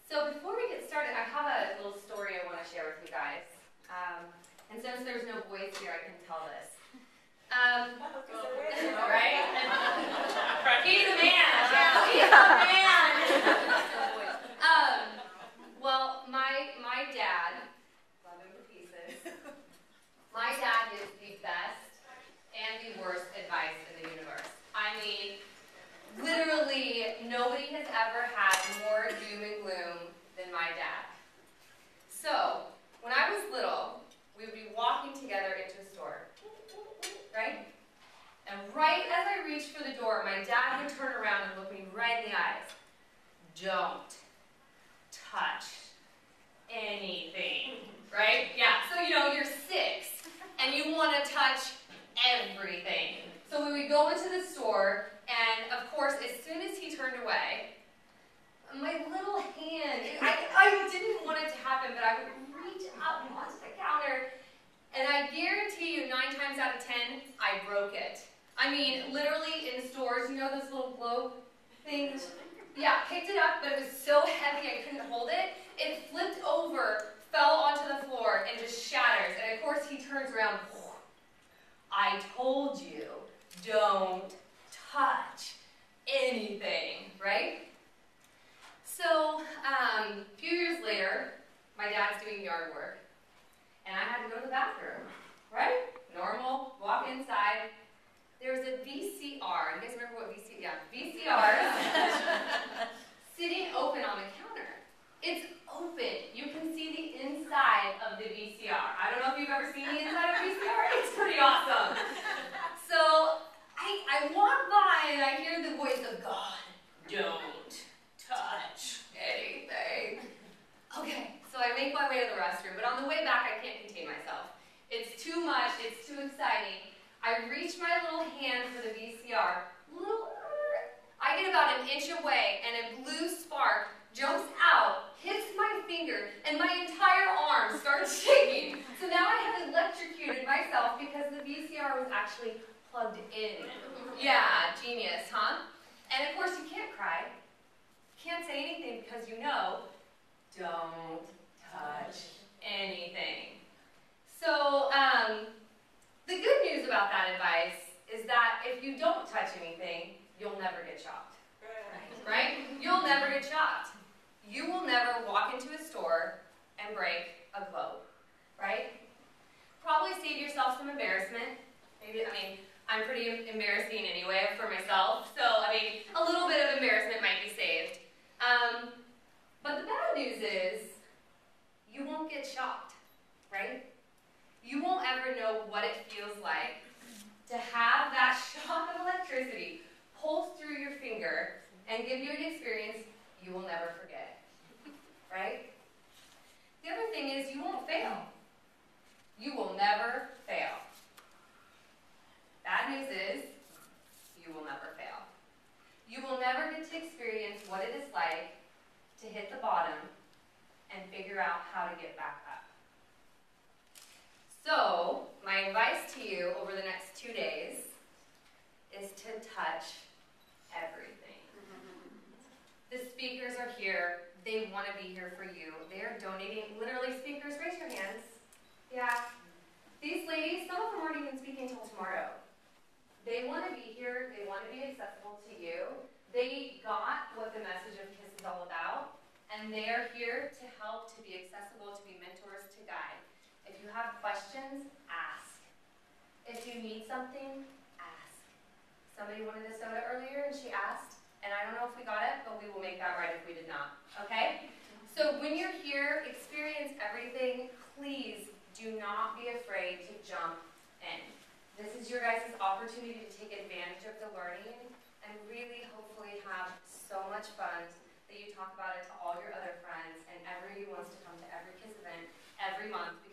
So before we get started, I have a little story I want to share with you guys. And since there's no voice here, I can tell this. Right? He's a man. Yeah, he's a man. Well, my dad, love him to pieces. My dad gives the best and the worst advice in the universe. I mean, literally, nobody has ever had more doom and gloom than my dad. So, when I was little, we would be walking together into a store, right? And right as I reached for the door, my dad would turn around and look me right in the eyes. Don't touch anything, right? Yeah, so you're 6, and you want to touch everything. So we would go into the store, and of course, as soon as he turned away, my little hand, I didn't want it to happen, but I would reach up onto the counter, and I guarantee you 9 times out of 10, I broke it. I mean, literally in stores, those little globe things? Yeah, picked it up, but it was so heavy I couldn't hold it. It flipped over, fell onto the floor, and just shatters. And of course, he turns around. I told you, don't touch anything, right? So, a few years later, my dad's doing yard work, and I had to go to the bathroom, right? Normal, walk inside. There's a VCR. You guys remember what VCR? Yeah, VCR sitting open on the counter. It's open. You can see the inside of the VCR. I don't know if you've ever seen the inside of VCR. It's pretty awesome. So I walk by and I hear the voice of God. Don't touch anything. Okay, so I make my way to the restroom, but on the way back I can't contain myself. It's too much. It's too exciting. I reach my little hand for the VCR. I get about an inch away, and a blue spark jumps out, hits my finger, and my entire arm starts shaking. So now I have electrocuted myself because the VCR was actually plugged in. Yeah, genius, huh? And of course, you can't cry. Can't say anything because don't touch anything. So, the good news about that advice is that if you don't touch anything, you'll never get shocked. Right? You'll never get shocked. You will never walk into a store and break a globe. Right? Probably save yourself some embarrassment. I'm pretty embarrassing anyway for myself, so, a little bit of embarrassment might be saved. But the bad news is, you won't get shocked, right? You won't ever know what it feels like to have that shock of electricity pulse through your finger and give you an experience you will never forget, right? The other thing is you won't fail. You will never fail. Bad news is you will never fail. You will never get to experience what it is like to hit the bottom and figure out how to get back up. So, my advice to you over the next 2 days is to touch everything. The speakers are here. They want to be here for you. They are donating. Literally, speakers, raise your hands. Yeah. These ladies, some of them aren't even speaking until tomorrow. They want to be here. They want to be accessible to you. They got what the message of KISS is all about, and they are here to help, to be accessible, to be mentors, to guide. If you have questions, ask. If you need something, ask. Somebody wanted a soda earlier and she asked, and I don't know if we got it, but we will make that right if we did not, okay? So when you're here, experience everything. Please do not be afraid to jump in. This is your guys' opportunity to take advantage of the learning and really hopefully have so much fun that you talk about it to all your other friends, and everybody wants to come to every KISS event every month.